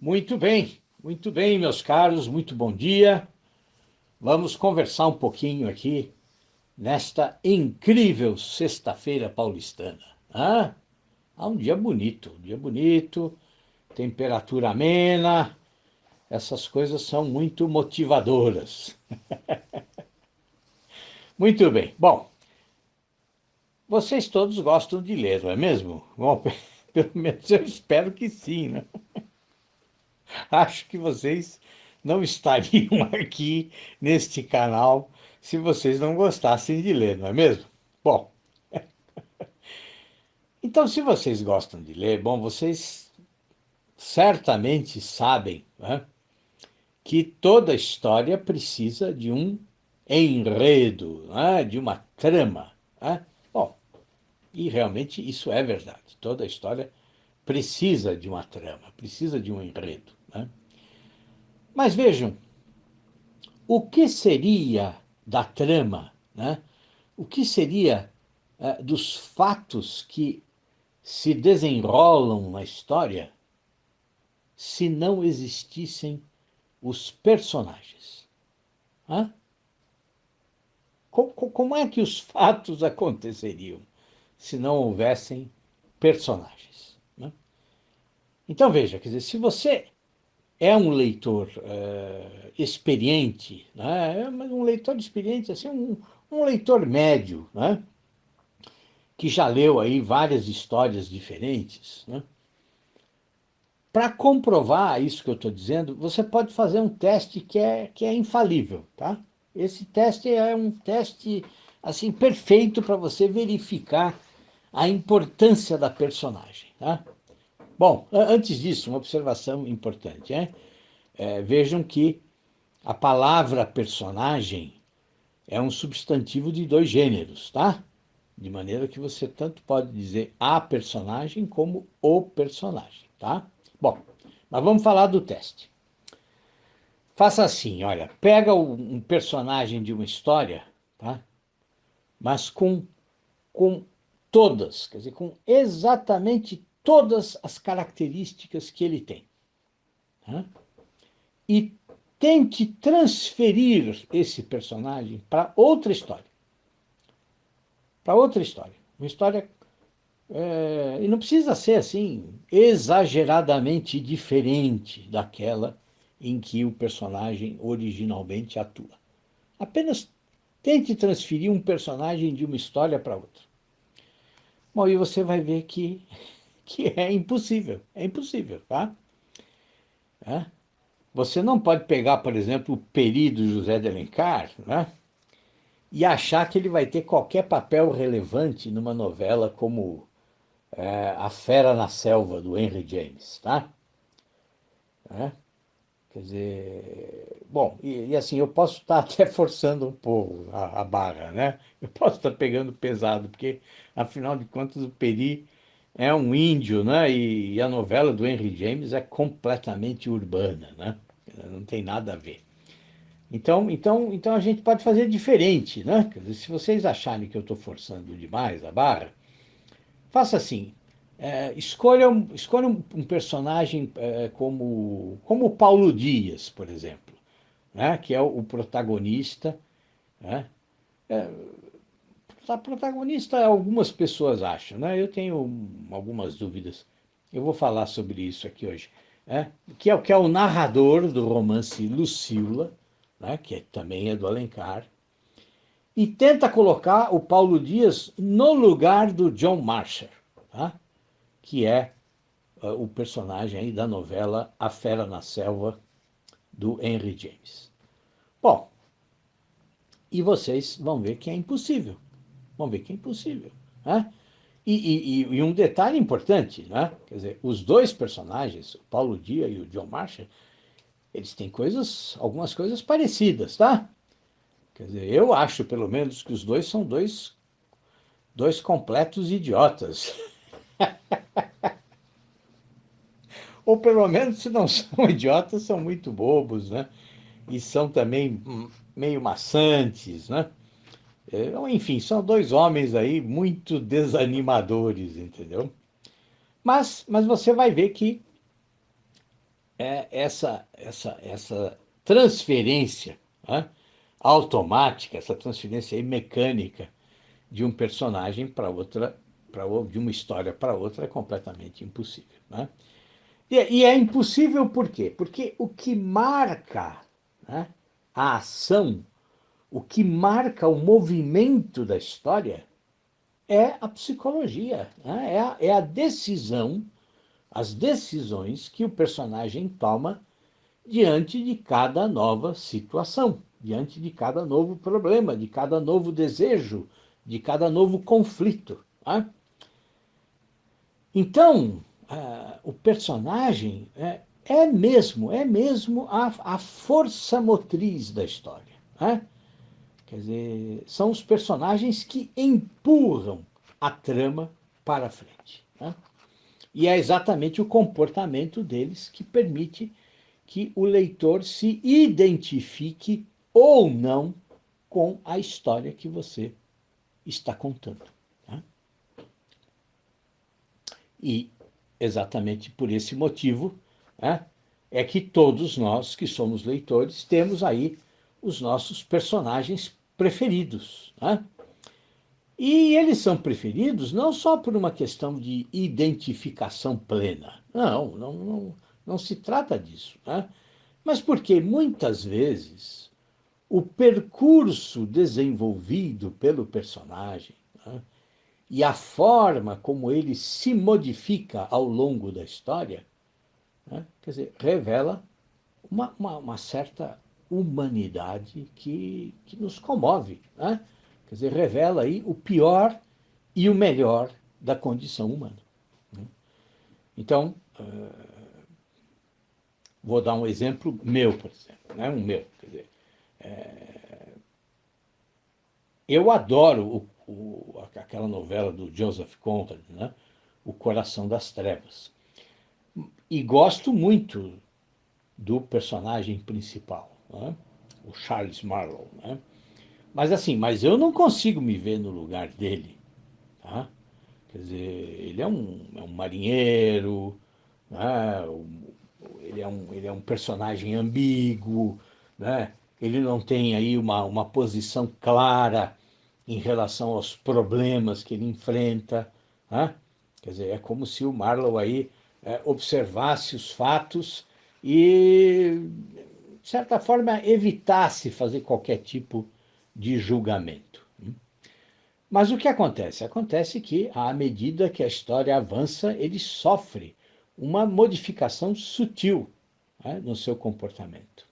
muito bem, meus caros, muito bom dia. Vamos conversar um pouquinho aqui nesta incrível sexta-feira paulistana. Ah, um dia bonito, temperatura amena, essas coisas são muito motivadoras. Muito bem, bom, vocês todos gostam de ler, não é mesmo? Bom, pelo menos eu espero que sim, né? Acho que vocês não estariam aqui neste canal se vocês não gostassem de ler, não é mesmo? Bom, então se vocês gostam de ler, bom, vocês certamente sabem, né, que toda história precisa de um enredo, né, de uma trama, né? Bom, e realmente isso é verdade. Toda história precisa de uma trama, precisa de um enredo, né? Mas vejam, o que seria da trama, né? O que seria dos fatos que se desenrolam na história se não existissem os personagens? Hã? Como é que os fatos aconteceriam se não houvessem personagens? Né? Então veja, quer dizer, se você é um leitor experiente, né? Um leitor experiente, assim, um leitor médio, né? Que já leu aí várias histórias diferentes, né? Para comprovar isso que eu estou dizendo, você pode fazer um teste que é infalível, tá? Esse teste é um teste assim perfeito para você verificar a importância da personagem, tá? Bom, antes disso, uma observação importante, vejam que a palavra personagem é um substantivo de dois gêneros, tá? De maneira que você tanto pode dizer a personagem como o personagem, tá? Bom, mas vamos falar do teste. Faça assim, olha, pega um personagem de uma história, tá? Mas com todas, quer dizer, com exatamente todas as características que ele tem, tá? E tente transferir esse personagem para outra história. Para outra história. Uma história. E não precisa ser assim, exageradamente diferente daquela em que o personagem originalmente atua. Apenas tente transferir um personagem de uma história para outra. Bom, e você vai ver que é impossível, tá? É? Você não pode pegar, por exemplo, o Peri do José de Alencar, né? E achar que ele vai ter qualquer papel relevante numa novela como A Fera na Selva, do Henry James, tá? É? Quer dizer, bom, e assim, eu posso estar até forçando um pouco a barra, né? Eu posso estar pegando pesado, porque, afinal de contas, o Peri é um índio, né? E a novela do Henry James é completamente urbana, né? Não tem nada a ver. Então a gente pode fazer diferente, né? Quer dizer, se vocês acharem que eu estou forçando demais a barra, faça assim. Escolha um personagem como o Paulo Dias, por exemplo, né? Que é o protagonista. Né? A protagonista, algumas pessoas acham, né? Eu tenho algumas dúvidas. Eu vou falar sobre isso aqui hoje. Que é o narrador do romance Lucila, né? Também é do Alencar, e tenta colocar o Paulo Dias no lugar do John Marshall, tá? Que é o personagem aí da novela A Fera na Selva, do Henry James. Bom, e vocês vão ver que é impossível. Vão ver que é impossível. Né? E um detalhe importante, né? Quer dizer, os dois personagens, o Paulo Dias e o John Marshall, eles têm algumas coisas parecidas, tá? Quer dizer, eu acho, pelo menos, que os dois são dois completos idiotas. Ou pelo menos, se não são idiotas, são muito bobos, né? E são também meio maçantes, né? Enfim, são dois homens aí muito desanimadores, entendeu? Mas você vai ver que essa transferência, né, automática, essa transferência aí mecânica de um personagem para outra, de uma história para outra é completamente impossível, né? E é impossível por quê? Porque o que marca, né, a ação, o que marca o movimento da história é a psicologia, né? É a decisão, as decisões que o personagem toma diante de cada nova situação, diante de cada novo problema, de cada novo desejo, de cada novo conflito, né? Então, o personagem é mesmo a força motriz da história, né? Quer dizer, são os personagens que empurram a trama para frente, né? E é exatamente o comportamento deles que permite que o leitor se identifique ou não com a história que você está contando, né? E exatamente por esse motivo, né, é que todos nós que somos leitores temos aí os nossos personagens preferidos, né? E eles são preferidos não só por uma questão de identificação plena. Não se trata disso, né? Mas porque muitas vezes o percurso desenvolvido pelo personagem, né, e a forma como ele se modifica ao longo da história, né, quer dizer, revela uma certa humanidade que nos comove, né? Quer dizer, revela aí o pior e o melhor da condição humana, né? Então, vou dar um exemplo meu, por exemplo, né? Quer dizer, eu adoro aquela novela do Joseph Conrad, né? O Coração das Trevas. E gosto muito do personagem principal, né? O Charles Marlowe, né? Mas eu não consigo me ver no lugar dele, tá? Quer dizer, ele é um marinheiro, né? Ele é um personagem ambíguo, né? Ele não tem aí uma posição clara em relação aos problemas que ele enfrenta, né? Quer dizer, é como se o Marlowe aí observasse os fatos e, de certa forma, evitasse fazer qualquer tipo de julgamento. Mas o que acontece? Acontece que, à medida que a história avança, ele sofre uma modificação sutil, né, no seu comportamento.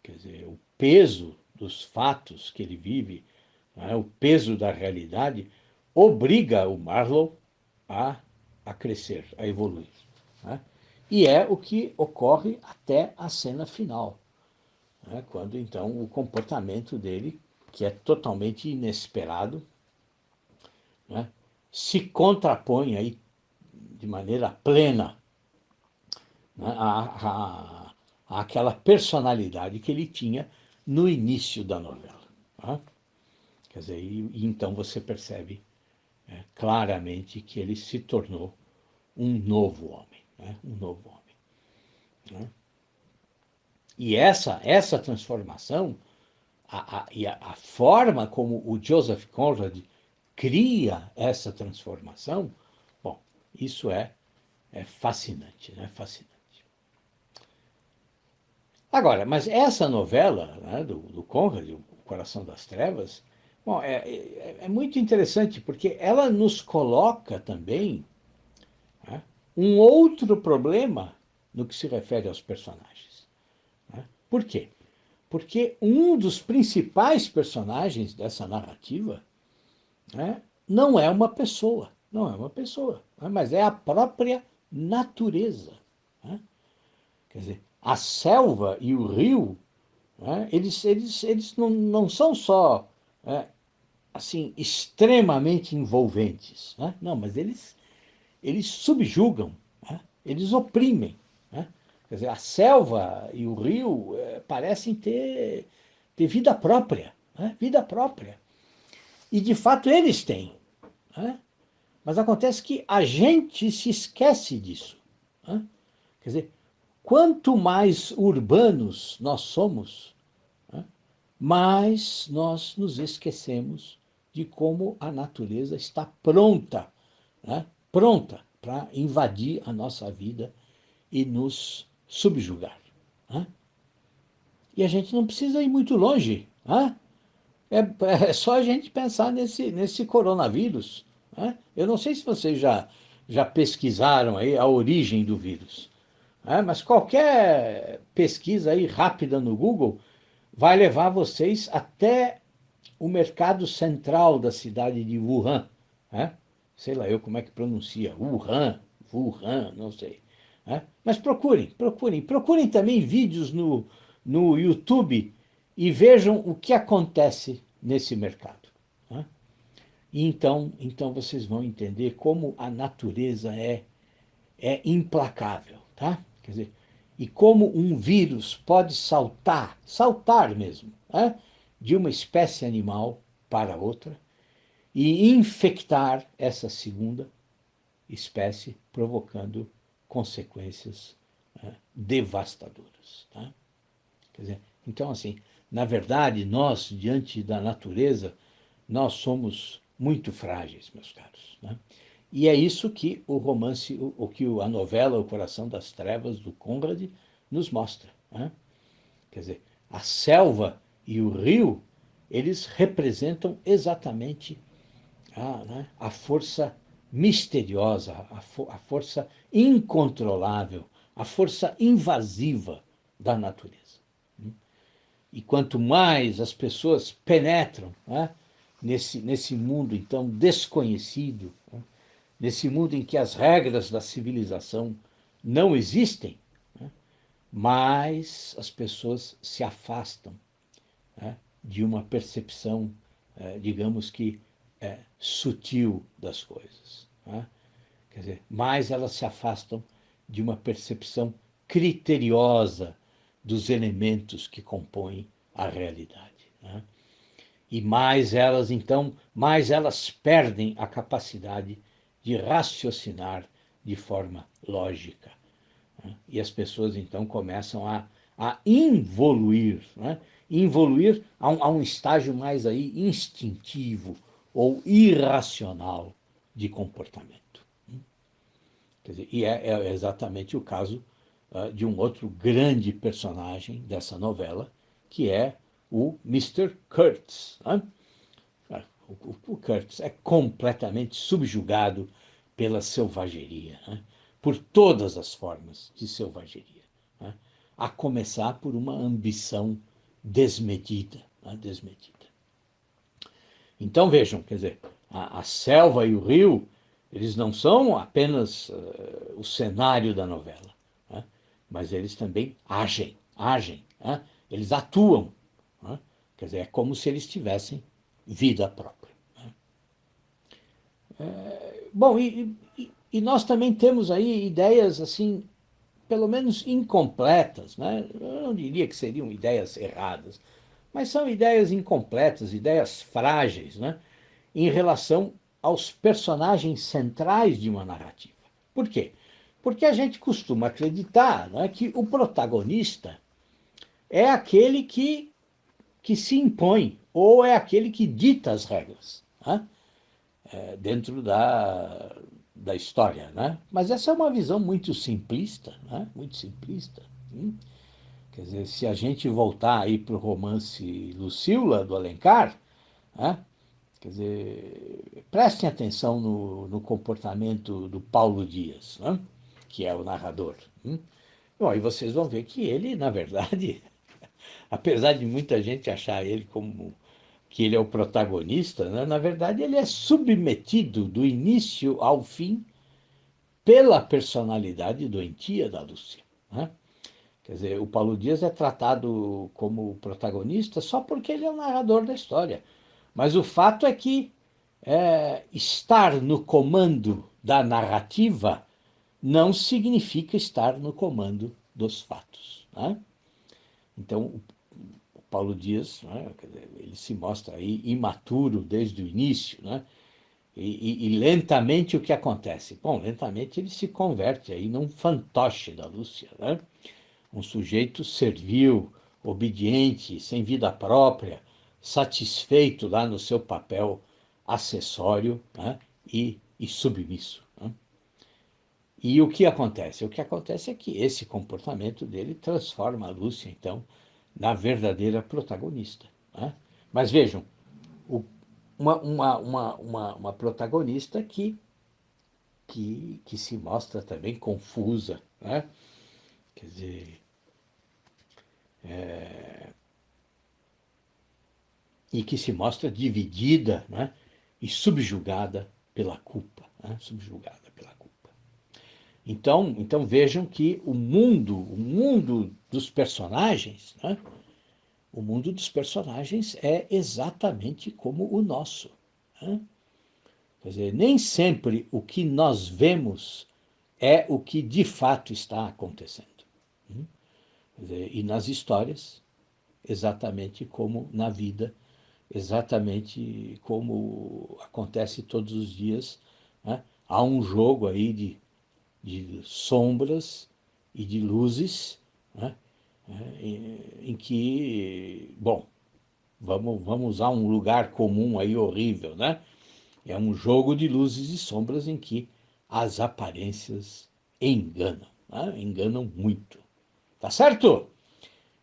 Quer dizer, o peso dos fatos que ele vive, né, o peso da realidade, obriga o Marlowe a, a crescer, a evoluir, né? E é o que ocorre até a cena final, né, quando então o comportamento dele, que é totalmente inesperado, né, se contrapõe aí de maneira plena, né, àquela personalidade que ele tinha no início da novela, né? Quer dizer, e então você percebe claramente que ele se tornou um novo homem, né? Um novo homem, né? E essa transformação, a forma como o Joseph Conrad cria essa transformação, bom, isso é fascinante, né? Fascinante. Agora, mas essa novela, né, do Conrad, O Coração das Trevas, bom, é muito interessante porque ela nos coloca também, né, um outro problema no que se refere aos personagens, né? Por quê? Porque um dos principais personagens dessa narrativa, né, não é uma pessoa, não é uma pessoa, né, mas é a própria natureza, né? Quer dizer, a selva e o rio, né, eles não são só assim extremamente envolventes, né? Não, mas eles subjugam, né? Eles oprimem, né? Quer dizer, a selva e o rio parecem ter vida própria, né? Vida própria. E de fato eles têm, né? Mas acontece que a gente se esquece disso, né? Quer dizer, quanto mais urbanos nós somos, né, mais nós nos esquecemos de como a natureza está pronta, né, pronta para invadir a nossa vida e nos subjugar. Né? E a gente não precisa ir muito longe. Né? É só a gente pensar nesse coronavírus. Né? Eu não sei se vocês já pesquisaram aí a origem do vírus, né? Mas qualquer pesquisa aí rápida no Google vai levar vocês até o mercado central da cidade de Wuhan. Né? Sei lá eu como é que pronuncia, Wuhan, não sei. Né? Mas procurem também vídeos no YouTube e vejam o que acontece nesse mercado. Né? E então vocês vão entender como a natureza é implacável, tá? Quer dizer, e como um vírus pode saltar mesmo, né? De uma espécie animal para outra e infectar essa segunda espécie, provocando consequências, né, devastadoras. Tá? Quer dizer, então, assim, na verdade, nós, diante da natureza, nós somos muito frágeis, meus caros. Né? E é isso que o romance, o que a novela O Coração das Trevas, do Conrad, nos mostra. Né? Quer dizer, a selva e o rio, eles representam exatamente a força misteriosa, a força incontrolável, a força invasiva da natureza. E quanto mais as pessoas penetram, né, nesse mundo, então, desconhecido, né, nesse mundo em que as regras da civilização não existem, né, mais as pessoas se afastam, né, de uma percepção, digamos que, sutil das coisas. Né? Quer dizer, mais elas se afastam de uma percepção criteriosa dos elementos que compõem a realidade. Né? E mais elas perdem a capacidade de raciocinar de forma lógica. Né? E as pessoas, então, começam a involuir, né? Involuir a um estágio mais aí instintivo ou irracional de comportamento. Quer dizer, e é exatamente o caso de um outro grande personagem dessa novela, que é o Mr. Kurtz. Né? O Kurtz é completamente subjugado pela selvageria, né? Por todas as formas de selvageria, né? A começar por uma ambição desmedida. Né? Desmedida. Então vejam, quer dizer, a selva e o rio, eles não são apenas o cenário da novela, né? Mas eles também agem, né? Eles atuam, né? Quer dizer, é como se eles tivessem vida própria. Né? Bom, e nós também temos aí ideias assim, pelo menos incompletas, né? Eu não diria que seriam ideias erradas, mas são ideias incompletas, ideias frágeis, né? Em relação aos personagens centrais de uma narrativa. Por quê? Porque a gente costuma acreditar, né, que o protagonista é aquele que se impõe, ou é aquele que dita as regras, né, dentro da história. Né? Mas essa é uma visão muito simplista, né? Muito simplista. Quer dizer, se a gente voltar aí para o romance Lucília, do Alencar, né? Quer dizer, prestem atenção no comportamento do Paulo Dias, né? Que é o narrador. Bom, e vocês vão ver que ele, na verdade, apesar de muita gente achar ele como que ele é o protagonista, né? Na verdade ele é submetido do início ao fim pela personalidade doentia da Lúcia. Né? Quer dizer, o Paulo Dias é tratado como protagonista só porque ele é o narrador da história. Mas o fato é que estar no comando da narrativa não significa estar no comando dos fatos. Né? Então, o Paulo Dias, né, ele se mostra aí imaturo desde o início, né? E lentamente o que acontece? Bom, lentamente ele se converte aí num fantoche da Lúcia, né? Um sujeito servil, obediente, sem vida própria, satisfeito lá no seu papel acessório, né? E submisso, né? E o que acontece? O que acontece é que esse comportamento dele transforma a Lúcia, então, na verdadeira protagonista, né? Mas vejam, o, uma protagonista que se mostra também confusa, né? Quer dizer, e que se mostra dividida, né? E subjugada pela culpa, né? Subjugada pela culpa. Então vejam que o mundo dos personagens, né? O mundo dos personagens é exatamente como o nosso, né? Quer dizer, nem sempre o que nós vemos é o que de fato está acontecendo. Quer dizer, e nas histórias, exatamente como na vida, exatamente como acontece todos os dias, né? Há um jogo aí de sombras e de luzes, né? Em que, bom, vamos usar um lugar comum aí horrível, né? É um jogo de luzes e sombras em que as aparências enganam, né? Enganam muito. Tá certo?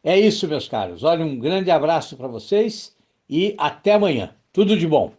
É isso, meus caros. Olha, um grande abraço para vocês e até amanhã. Tudo de bom.